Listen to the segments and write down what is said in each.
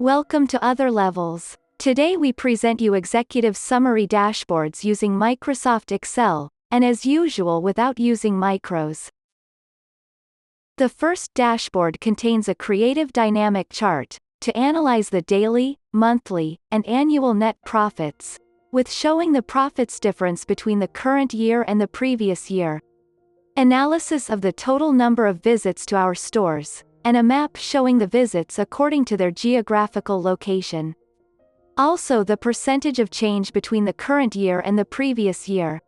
Welcome to Other Levels. Today we present you executive summary dashboards using Microsoft Excel, and as usual without using micros. The first dashboard contains a creative dynamic chart to analyze the daily, monthly, and annual net profits, with showing the profits difference between the current year and the previous year. Analysis of the total number of visits to our stores, and a map showing the visits according to their geographical location. Also the percentage of change between the current year and the previous year.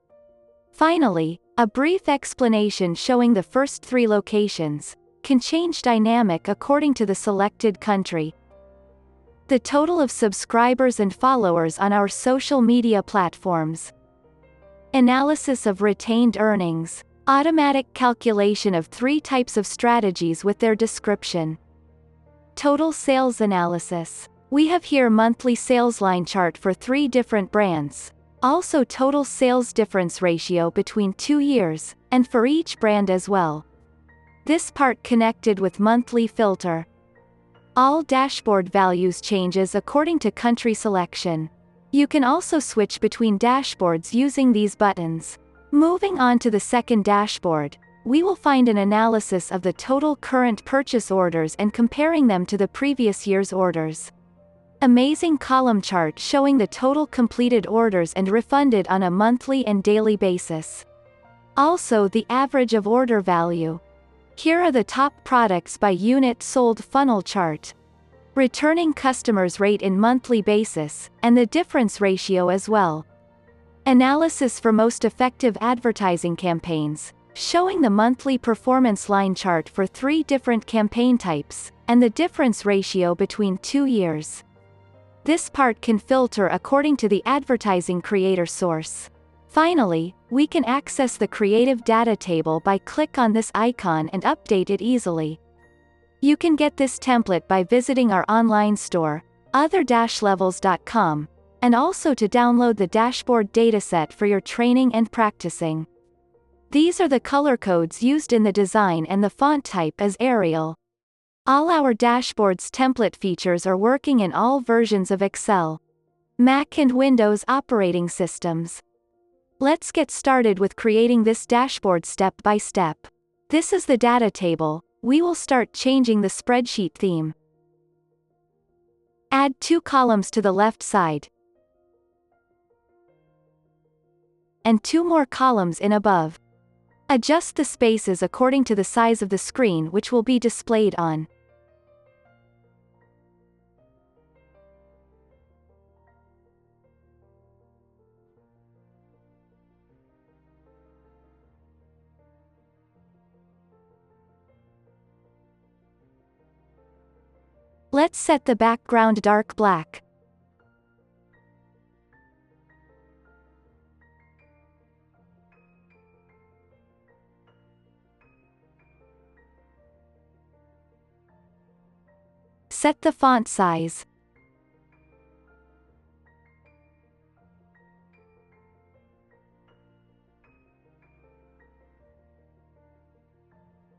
Finally, a brief explanation showing the first three locations can change dynamic according to the selected country. The total of subscribers and followers on our social media platforms. Analysis of retained earnings. Automatic calculation of 3 types of strategies with their description. Total sales analysis. We have here monthly sales line chart for 3 different brands. Also total sales difference ratio between 2 years, and for each brand as well. This part connected with monthly filter. All dashboard values changes according to country selection. You can also switch between dashboards using these buttons. Moving on to the second dashboard, we will find an analysis of the total current purchase orders and comparing them to the previous year's orders. Amazing column chart showing the total completed orders and refunded on a monthly and daily basis. Also the average of order value. Here are the top products by unit sold funnel chart. Returning customers rate in monthly basis, and the difference ratio as well. Analysis for most effective advertising campaigns, showing the monthly performance line chart for 3 different campaign types, and the difference ratio between 2 years. This part can filter according to the advertising creator source. Finally, we can access the creative data table by click on this icon and update it easily. You can get this template by visiting our online store, other-levels.com. and also to download the dashboard dataset for your training and practicing. These are the color codes used in the design and the font type is Arial. All our dashboard's template features are working in all versions of Excel, Mac and Windows operating systems. Let's get started with creating this dashboard step by step. This is the data table. We will start changing the spreadsheet theme. Add 2 columns to the left side. And 2 more columns in above. Adjust the spaces according to the size of the screen which will be displayed on. Let's set the background dark black. Set the font size.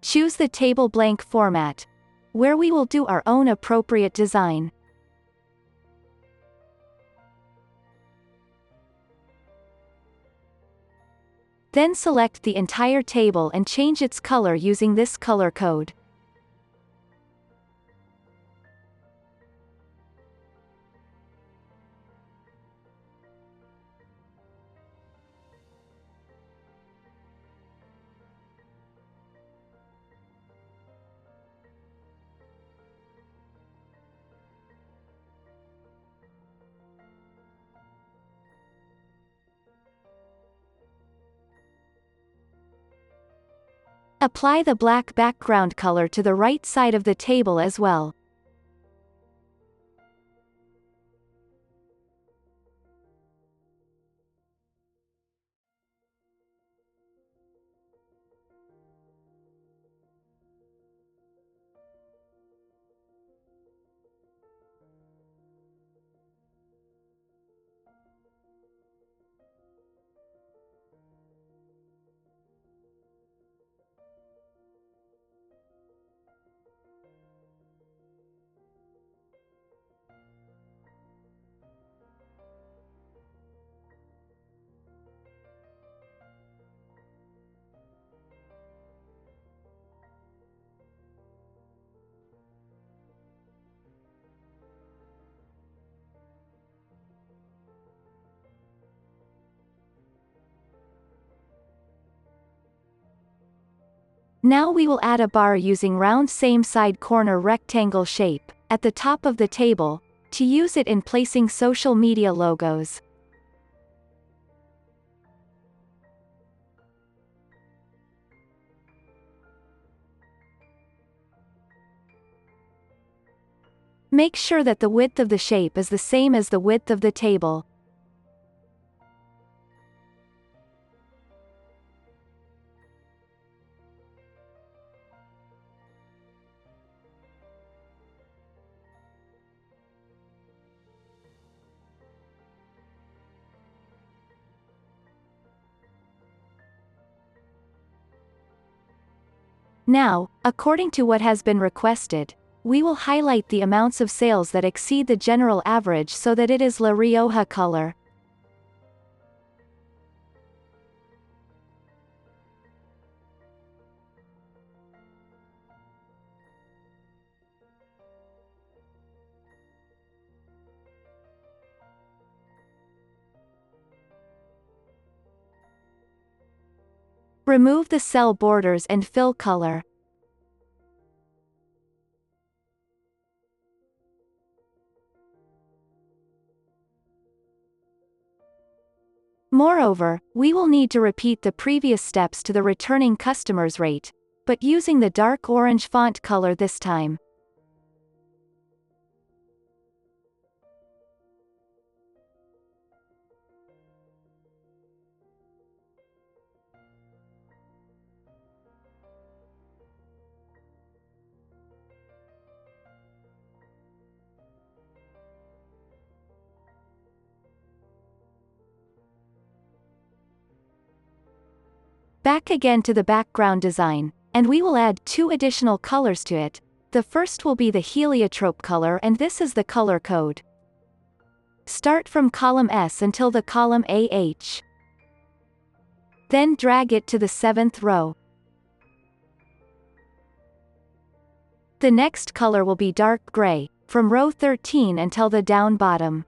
Choose the table blank format, where we will do our own appropriate design. Then select the entire table and change its color using this color code. Apply the black background color to the right side of the table as well. Now we will add a bar using round same side corner rectangle shape, at the top of the table, to use it in placing social media logos. Make sure that the width of the shape is the same as the width of the table. Now, according to what has been requested, we will highlight the amounts of sales that exceed the general average so that it is La Rioja color. Remove the cell borders and fill color. Moreover, we will need to repeat the previous steps to the returning customers rate, but using the dark orange font color this time. Back again to the background design, and we will add 2 additional colors to it. The first will be the heliotrope color, and this is the color code. Start from column S until the column AH. Then drag it to the 7th row. The next color will be dark gray, from row 13 until the down bottom.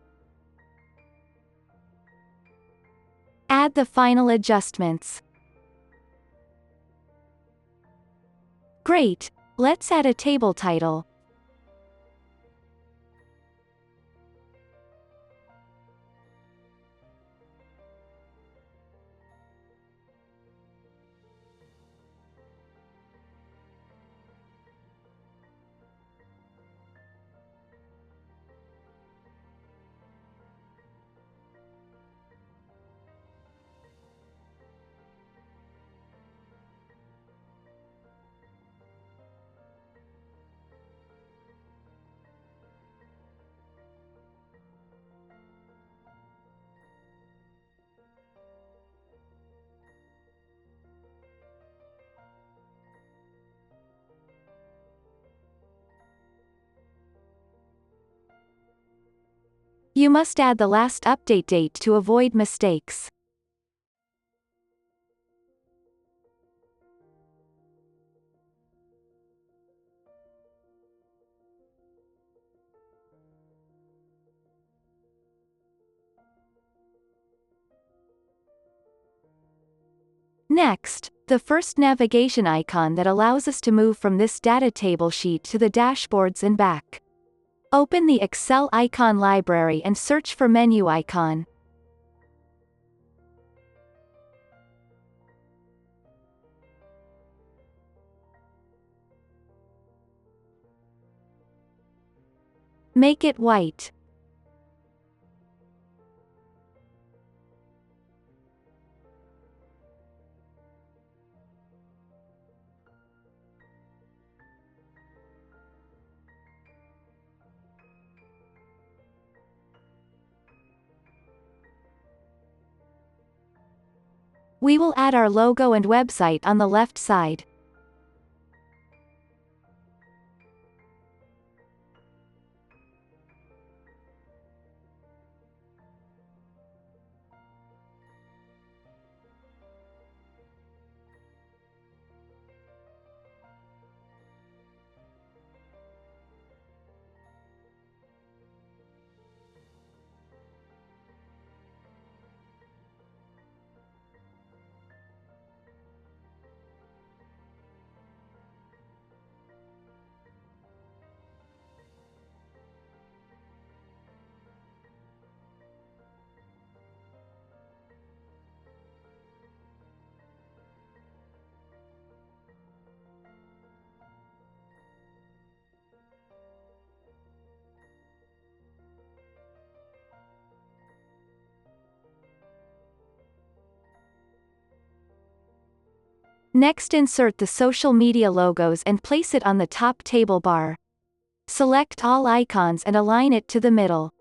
Add the final adjustments. Great, let's add a table title. You must add the last update date to avoid mistakes. Next, the first navigation icon that allows us to move from this data table sheet to the dashboards and back. Open the Excel icon library and search for menu icon. Make it white. We will add our logo and website on the left side. Next, insert the social media logos and place it on the top table bar. Select all icons and align it to the middle.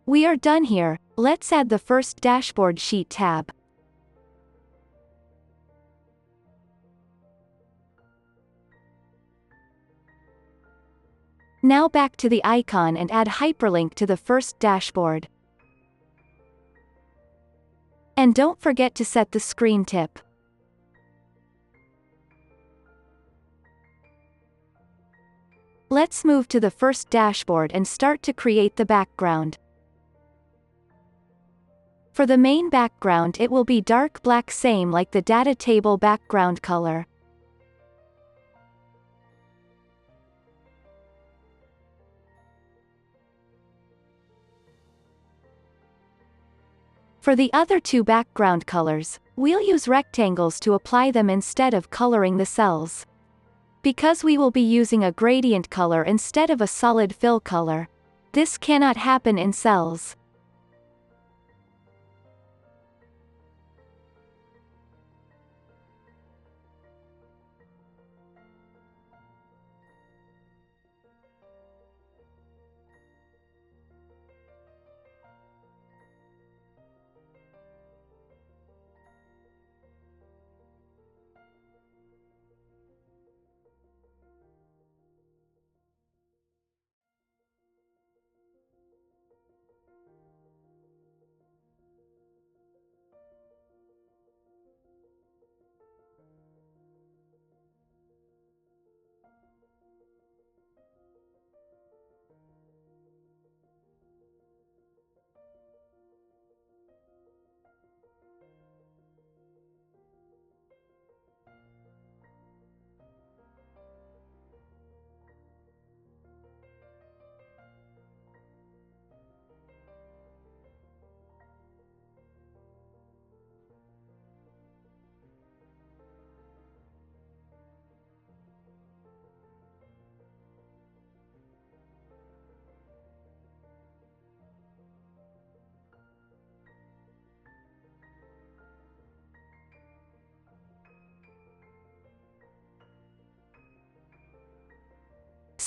We are done here. Let's add the first dashboard sheet tab. Now back to the icon and add hyperlink to the first dashboard. And don't forget to set the screen tip. Let's move to the first dashboard and start to create the background. For the main background, it will be dark black, same like the data table background color. For the other two background colors, we'll use rectangles to apply them instead of coloring the cells. Because we will be using a gradient color instead of a solid fill color, this cannot happen in cells.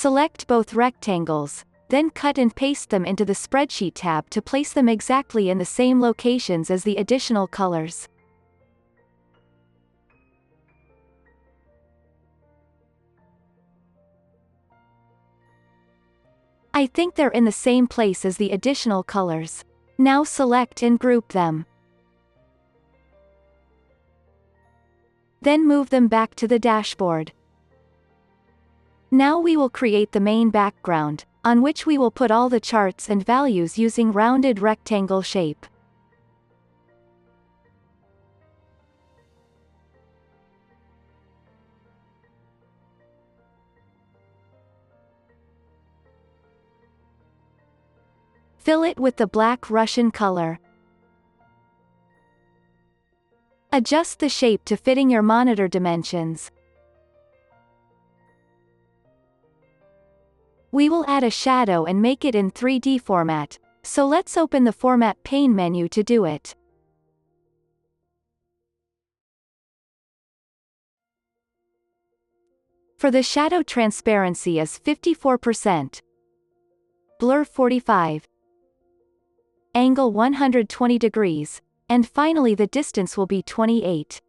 Select both rectangles, then cut and paste them into the Spreadsheet tab to place them exactly in the same locations as the additional colors. I think they're in the same place as the additional colors. Now select and group them. Then move them back to the dashboard. Now we will create the main background, on which we will put all the charts and values using rounded rectangle shape. Fill it with the black Russian color. Adjust the shape to fitting your monitor dimensions. We will add a shadow and make it in 3D format, so let's open the Format pane menu to do it. For the shadow, transparency is 54%, blur 45, angle 120 degrees, and finally the distance will be 28.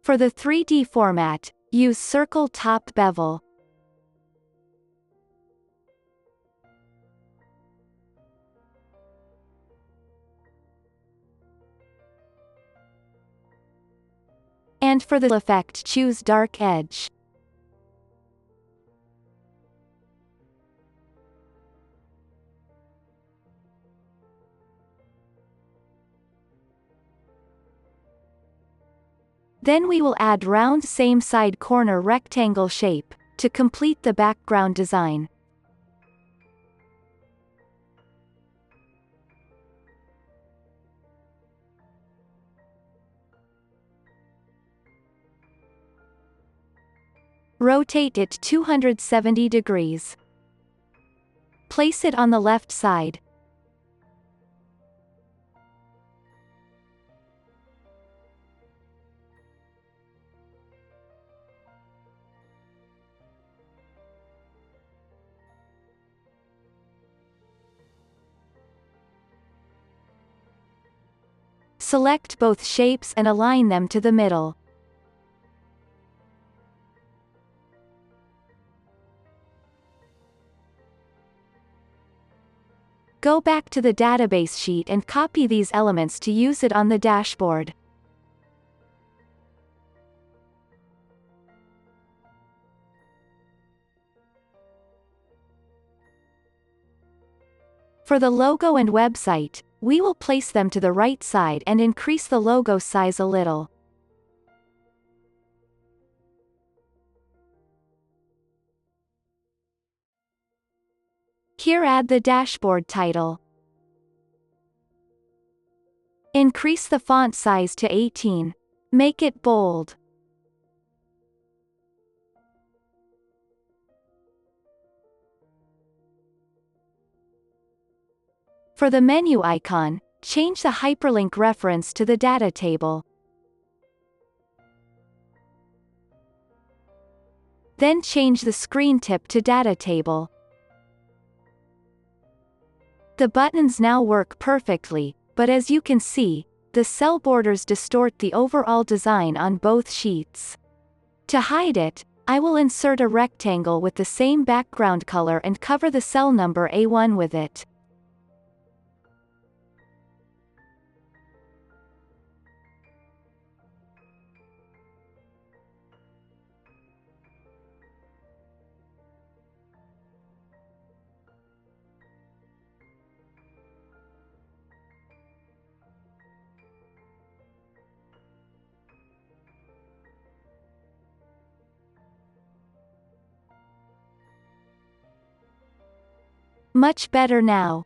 For the 3D format, use circle top bevel. And for the effect, choose dark edge. Then we will add round same side corner rectangle shape, to complete the background design. Rotate it 270 degrees. Place it on the left side. Select both shapes and align them to the middle. Go back to the database sheet and copy these elements to use it on the dashboard. For the logo and website, we will place them to the right side and increase the logo size a little. Here add the dashboard title. Increase the font size to 18. Make it bold. For the menu icon, change the hyperlink reference to the data table. Then change the screen tip to data table. The buttons now work perfectly, but as you can see, the cell borders distort the overall design on both sheets. To hide it, I will insert a rectangle with the same background color and cover the cell number A1 with it. Much better now.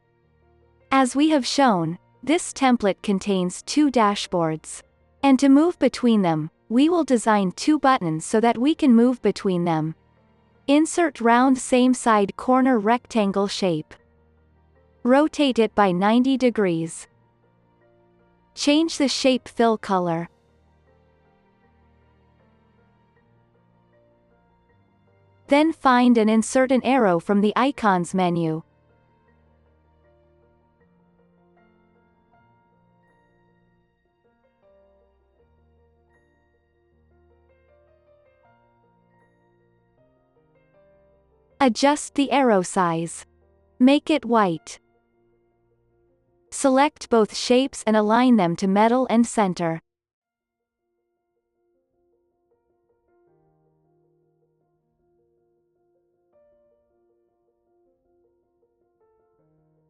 As we have shown, this template contains two dashboards. And to move between them, we will design two buttons so that we can move between them. Insert round same side corner rectangle shape. Rotate it by 90 degrees. Change the shape fill color. Then find and insert an arrow from the icons menu. Adjust the arrow size. Make it white. Select both shapes and align them to metal and center.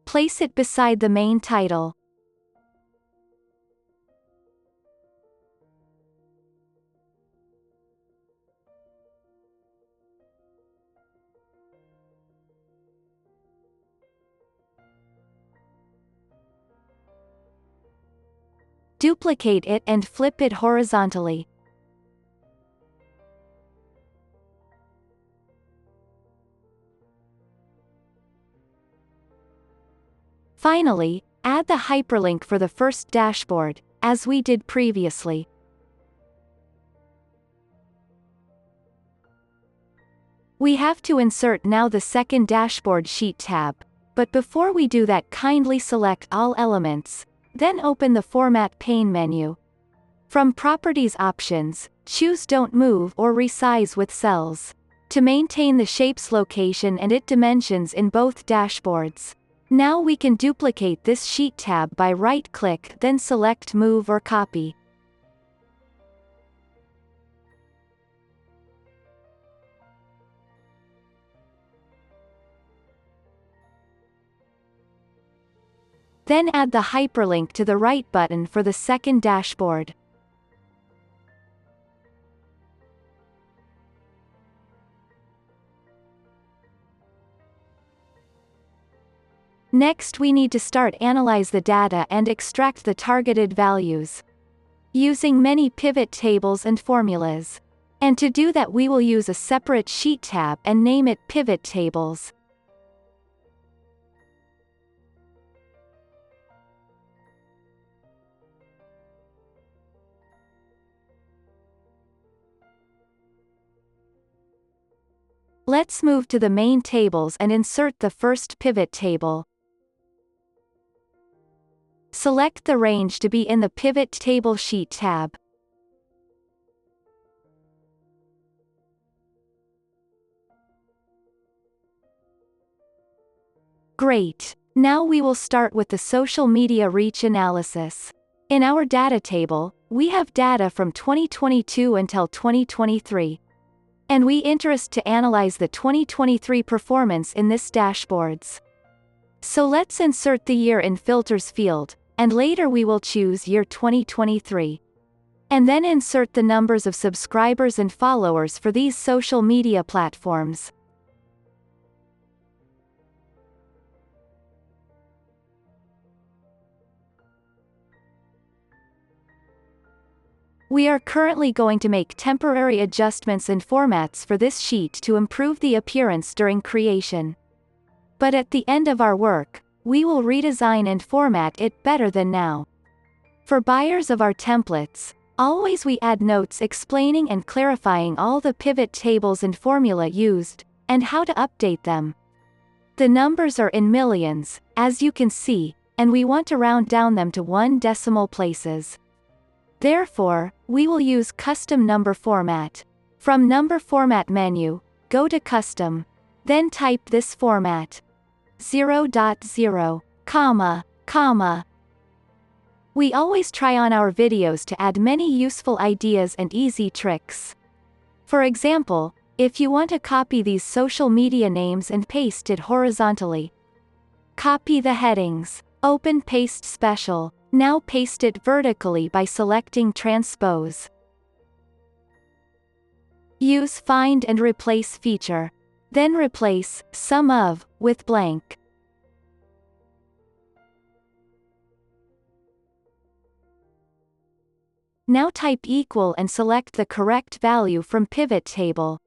Place it beside the main title. Duplicate it and flip it horizontally. Finally, add the hyperlink for the first dashboard, as we did previously. We have to insert now the second dashboard sheet tab, but before we do that, kindly select all elements, then open the Format pane menu. From Properties options, choose Don't Move or Resize with Cells, to maintain the shape's location and its dimensions in both dashboards. Now we can duplicate this sheet tab by right-click, then select Move or Copy. Then add the hyperlink to the right button for the second dashboard. Next we need to start analyze the data and extract the targeted values, using many pivot tables and formulas. And to do that we will use a separate sheet tab and name it Pivot Tables. Let's move to the main tables and insert the first pivot table. Select the range to be in the Pivot Table Sheet tab. Great! Now we will start with the social media reach analysis. In our data table, we have data from 2022 until 2023. And we interest to analyze the 2023 performance in this dashboards. So let's insert the year in filters field, and later we will choose year 2023. And then insert the numbers of subscribers and followers for these social media platforms. We are currently going to make temporary adjustments and formats for this sheet to improve the appearance during creation. But at the end of our work, we will redesign and format it better than now. For buyers of our templates, always we add notes explaining and clarifying all the pivot tables and formula used, and how to update them. The numbers are in millions, as you can see, and we want to round down them to 1 decimal places. Therefore, we will use Custom Number Format. From Number Format menu, go to Custom. Then type this format. 0.0, comma. We always try on our videos to add many useful ideas and easy tricks. For example, if you want to copy these social media names and paste it horizontally. Copy the headings. Open Paste Special. Now paste it vertically by selecting Transpose. Use Find and Replace feature. Then replace sum of with blank. Now type equal and select the correct value from Pivot Table.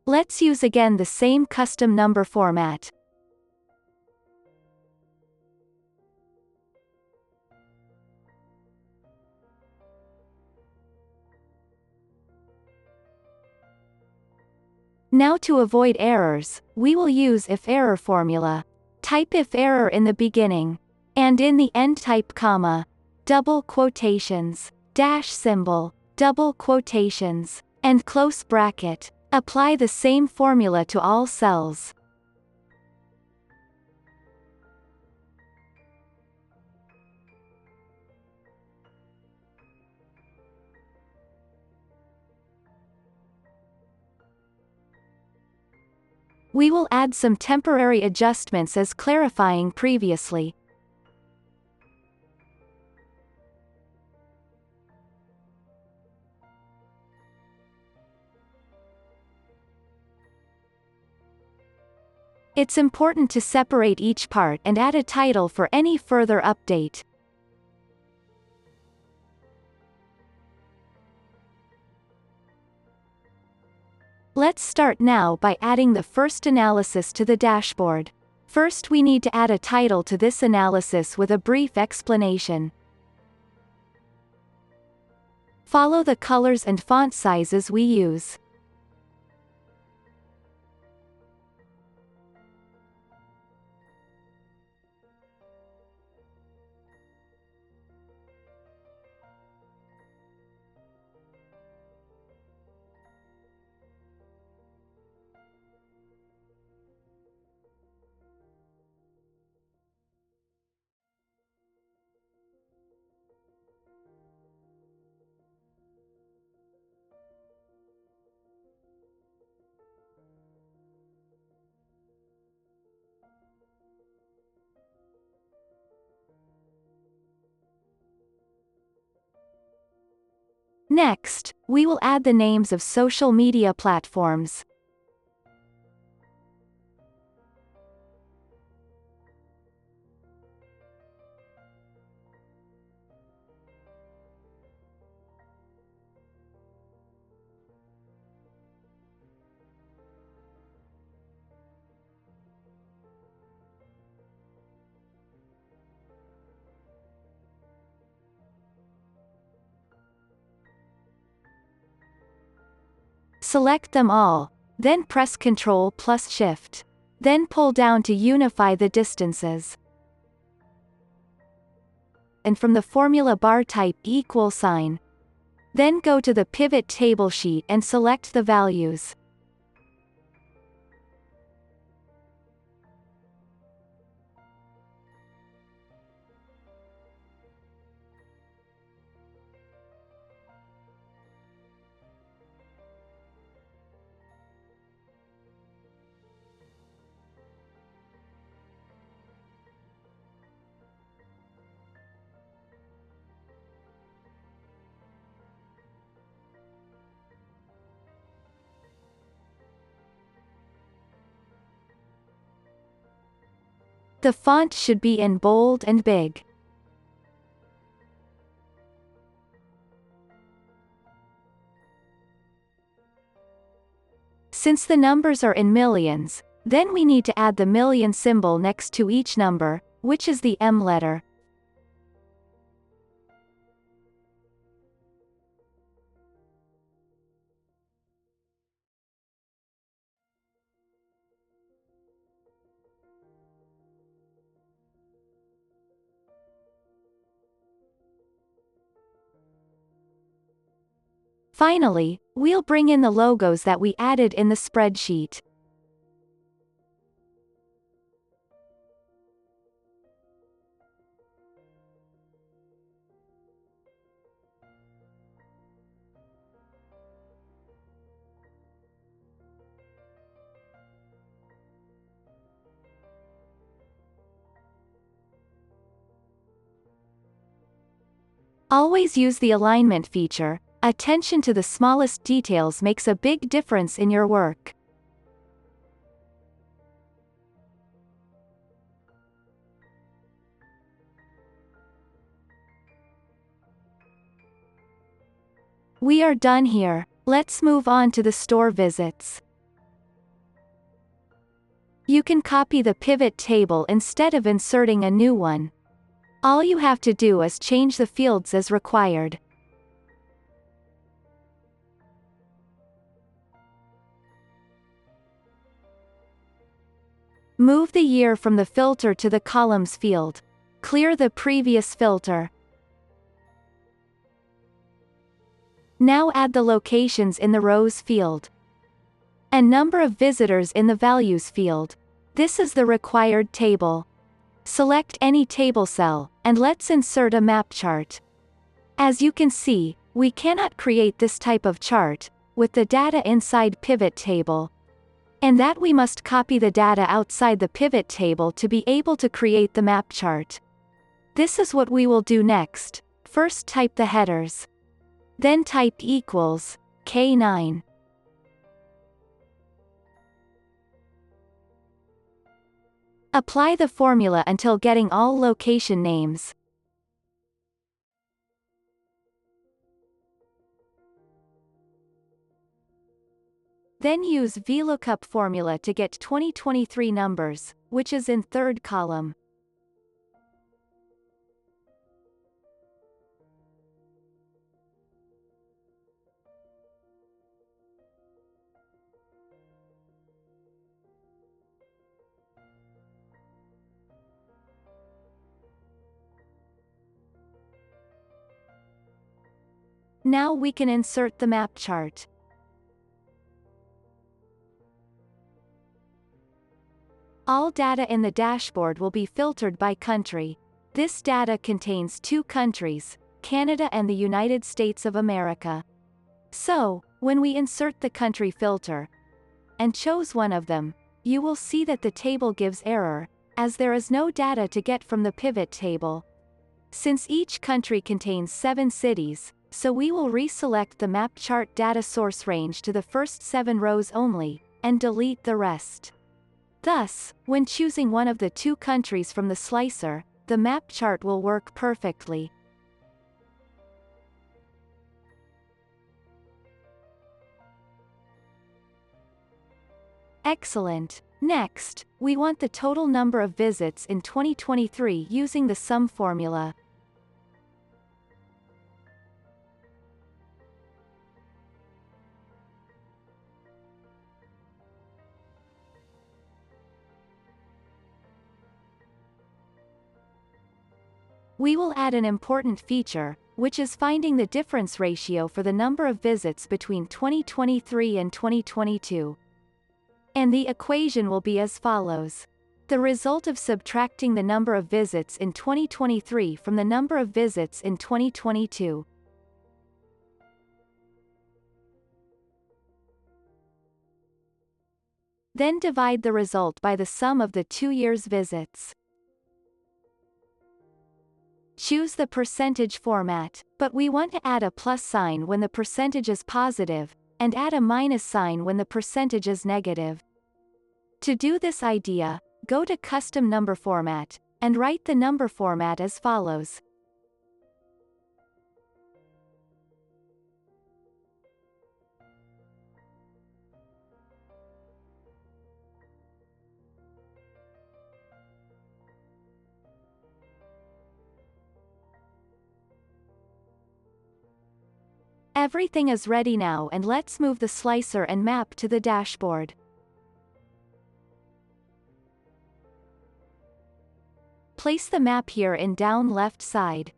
Let's use again the same custom number format. Now to avoid errors, we will use IFERROR formula. Type IFERROR in the beginning. And in the end type comma, double quotations, dash symbol, double quotations, and close bracket. Apply the same formula to all cells. We will add some temporary adjustments as clarifying previously. It's important to separate each part and add a title for any further update. Let's start now by adding the first analysis to the dashboard. First we need to add a title to this analysis with a brief explanation. Follow the colors and font sizes we use. Next, we will add the names of social media platforms. Select them all, then press Ctrl plus Shift. Then pull down to unify the distances. And from the formula bar type =. Then go to the pivot table sheet and select the values. The font should be in bold and big. Since the numbers are in millions, then we need to add the million symbol next to each number, which is the M letter. Finally, we'll bring in the logos that we added in the spreadsheet. Always use the alignment feature. Attention to the smallest details makes a big difference in your work. We are done here. Let's move on to the store visits. You can copy the pivot table instead of inserting a new one. All you have to do is change the fields as required. Move the year from the filter to the columns field. Clear the previous filter. Now add the locations in the rows field. And number of visitors in the values field. This is the required table. Select any table cell, and let's insert a map chart. As you can see, we cannot create this type of chart with the data inside PivotTable. And that we must copy the data outside the pivot table to be able to create the map chart. This is what we will do next. First type the headers. Then type =K9. Apply the formula until getting all location names. Then use VLOOKUP formula to get 2023 numbers, which is in third column. Now we can insert the map chart. All data in the dashboard will be filtered by country. This data contains two countries, Canada and the United States of America. So, when we insert the country filter and chose one of them, you will see that the table gives error, as there is no data to get from the pivot table. Since each country contains 7 cities, so we will reselect the map chart data source range to the first 7 rows only, and delete the rest. Thus, when choosing one of the 2 countries from the slicer, the map chart will work perfectly. Excellent. Next, we want the total number of visits in 2023 using the sum formula. We will add an important feature, which is finding the difference ratio for the number of visits between 2023 and 2022. And the equation will be as follows. The result of subtracting the number of visits in 2023 from the number of visits in 2022. Then divide the result by the sum of the 2 years' visits. Choose the percentage format, but we want to add a plus sign when the percentage is positive, and add a minus sign when the percentage is negative. To do this idea, go to Custom Number Format, and write the number format as follows. Everything is ready now, and let's move the slicer and map to the dashboard. Place the map here in down left side.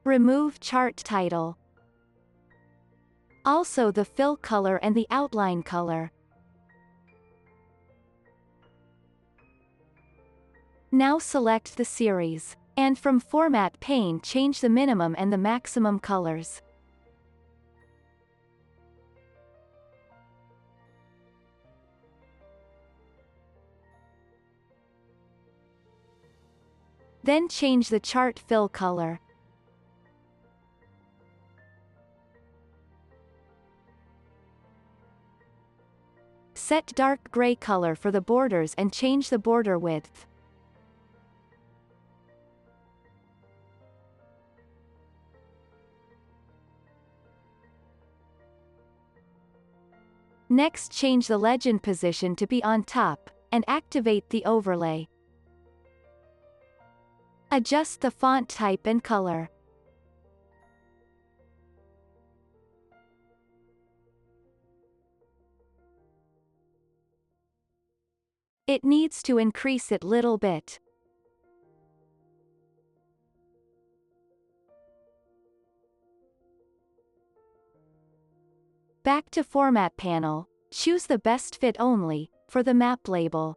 Remove chart title. Also the fill color and the outline color. Now select the series, and from Format pane change the minimum and the maximum colors. Then change the chart fill color. Set dark gray color for the borders and change the border width. Next, change the legend position to be on top, and activate the overlay. Adjust the font type and color. It needs to increase it little bit. Back to Format panel, choose the best fit only, for the map label.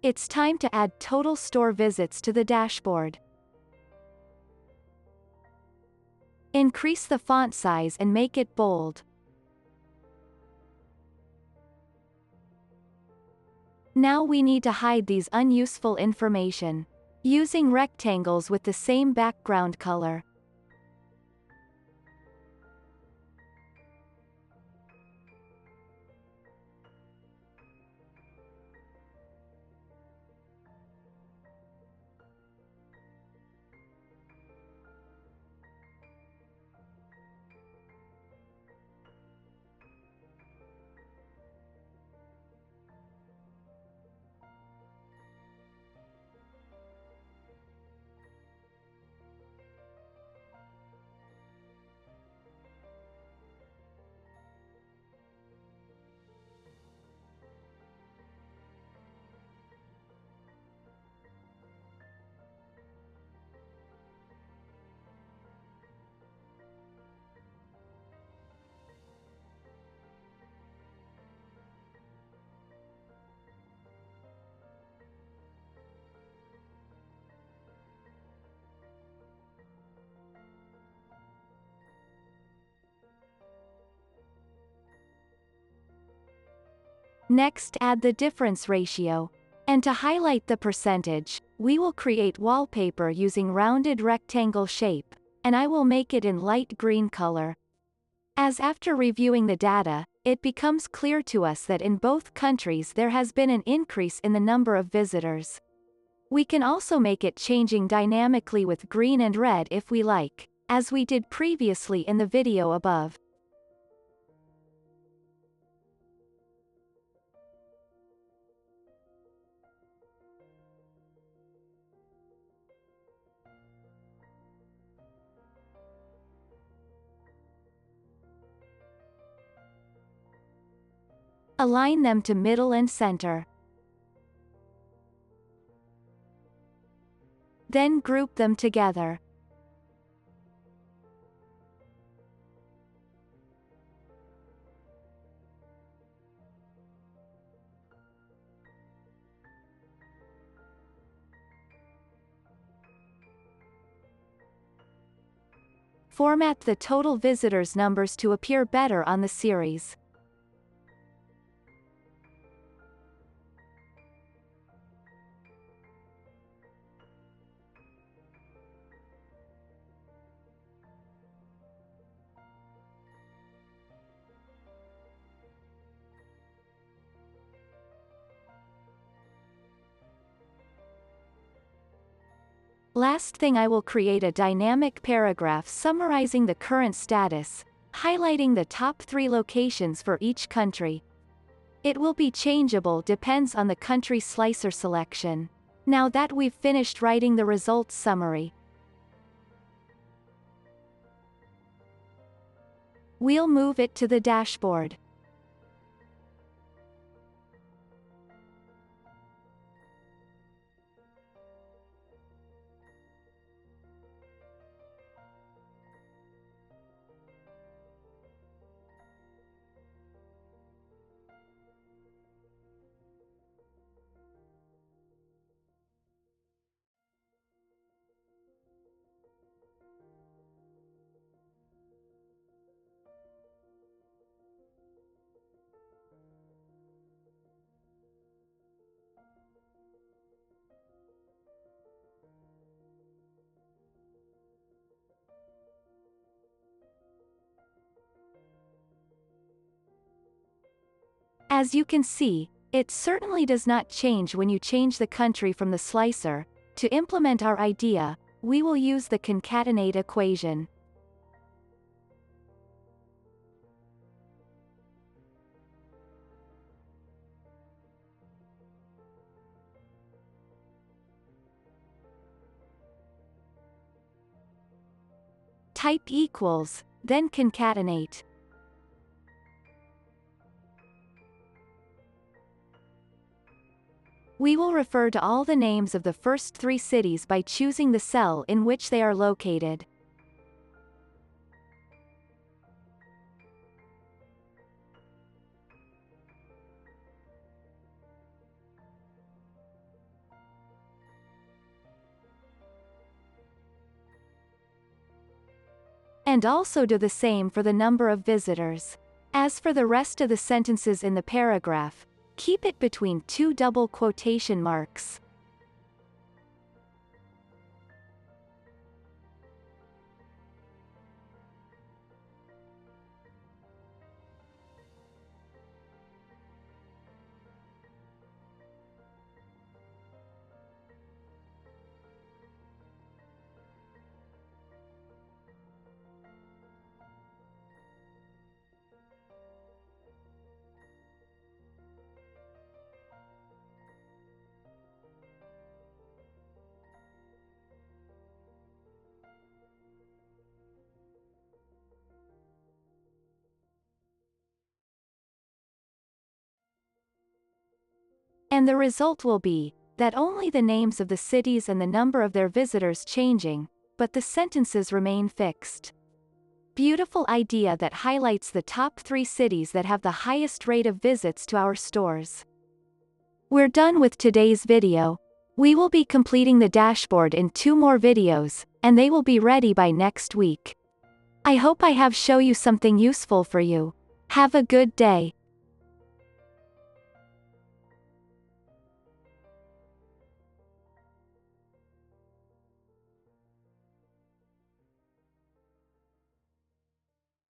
It's time to add total store visits to the dashboard. Increase the font size and make it bold. Now we need to hide these unuseful information. Using rectangles with the same background color. Next, add the difference ratio. And to highlight the percentage, we will create wallpaper using rounded rectangle shape, and I will make it in light green color. As after reviewing the data, it becomes clear to us that in both countries there has been an increase in the number of visitors. We can also make it changing dynamically with green and red if we like, as we did previously in the video above. Align them to middle and center. Then group them together. Format the total visitors numbers to appear better on the series. Last thing, I will create a dynamic paragraph summarizing the current status, highlighting the top 3 locations for each country. It will be changeable depends on the country slicer selection. Now that we've finished writing the results summary, we'll move it to the dashboard. As you can see, it certainly does not change when you change the country from the slicer. To implement our idea, we will use the concatenate equation. Type equals, then concatenate. We will refer to all the names of the first 3 cities by choosing the cell in which they are located. And also do the same for the number of visitors. As for the rest of the sentences in the paragraph, keep it between 2 double quotation marks. And the result will be that only the names of the cities and the number of their visitors changing, but the sentences remain fixed. Beautiful idea that highlights the top 3 cities that have the highest rate of visits to our stores. We're done with today's video. We will be completing the dashboard in 2 more videos, and they will be ready by next week. I hope I have shown you something useful for you. Have a good day.